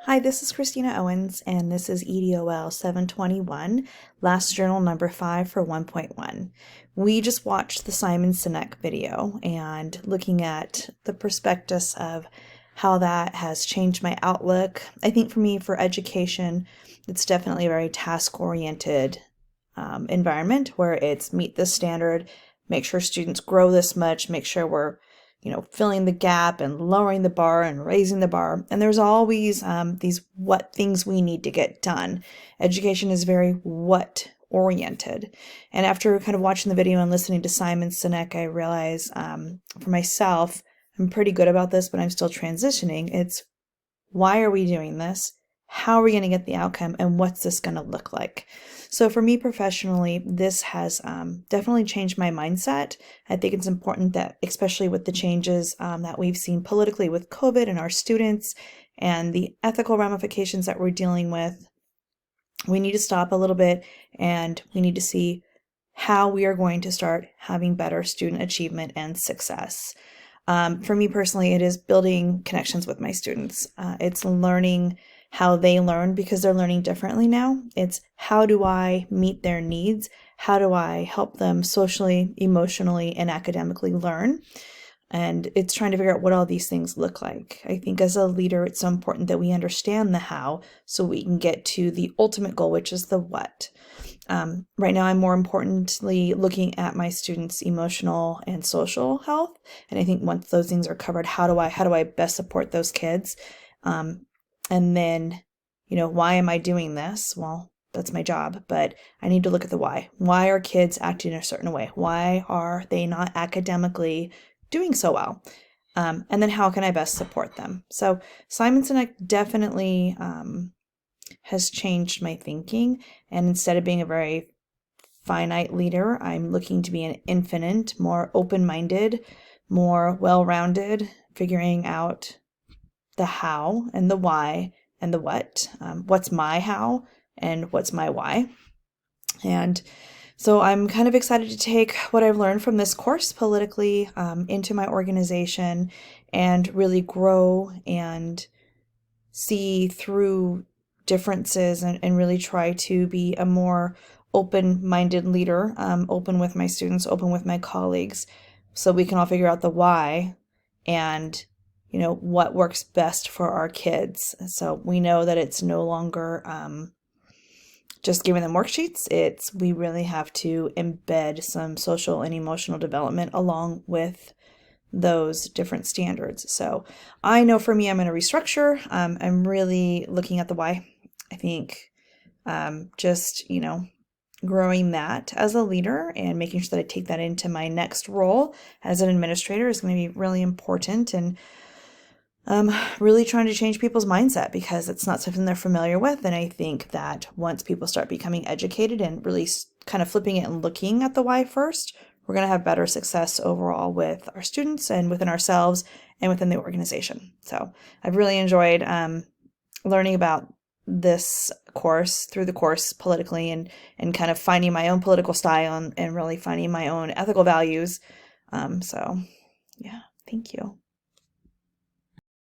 Hi, this is Christina Owens, and this is EDOL 721, last journal number 5 for 1.1. We just watched the Simon Sinek video and looking at the prospectus of how that has changed my outlook. I think for me, for education, it's definitely a very task-oriented environment where it's meet this standard, make sure students grow this much, make sure we're filling the gap and lowering the bar and raising the bar. And there's always these what things we need to get done. Education is very what oriented. And after kind of watching the video and listening to Simon Sinek, I realize for myself, I'm pretty good about this, but I'm still transitioning. It's why are we doing this? How are we going to get the outcome? And what's this going to look like? So for me professionally, this has definitely changed my mindset. I think it's important that, especially with the changes that we've seen politically with COVID and our students and the ethical ramifications that we're dealing with, we need to stop a little bit and we need to see how we are going to start having better student achievement and success. For me personally, it is building connections with my students. It's learning how they learn because they're learning differently now. It's how do I meet their needs? How do I help them socially, emotionally, and academically learn? And it's trying to figure out what all these things look like. I think as a leader, it's so important that we understand the how so we can get to the ultimate goal, which is the what. Right now, I'm more importantly looking at my students' emotional and social health. And I think once those things are covered, how do I best support those kids? And then, why am I doing this? Well, that's my job, but I need to look at the why. Why are kids acting a certain way? Why are they not academically doing so well? And then how can I best support them? So Simon Sinek definitely has changed my thinking. And instead of being a very finite leader, I'm looking to be an infinite, more open-minded, more well-rounded, figuring out the how and the why and the what. What's my how and what's my why? And so I'm kind of excited to take what I've learned from this course politically into my organization and really grow and see through differences and really try to be a more open-minded leader, open with my students, open with my colleagues, so we can all figure out the why and what works best for our kids. So we know that it's no longer just giving them worksheets. We really have to embed some social and emotional development along with those different standards. So I know for me, I'm going to restructure. I'm really looking at the why. I think just, growing that as a leader and making sure that I take that into my next role as an administrator is going to be really important. And really trying to change people's mindset because it's not something they're familiar with. And I think that once people start becoming educated and really kind of flipping it and looking at the why first, we're going to have better success overall with our students and within ourselves and within the organization. So I've really enjoyed learning about this course through the course politically and kind of finding my own political style and really finding my own ethical values. So yeah, thank you.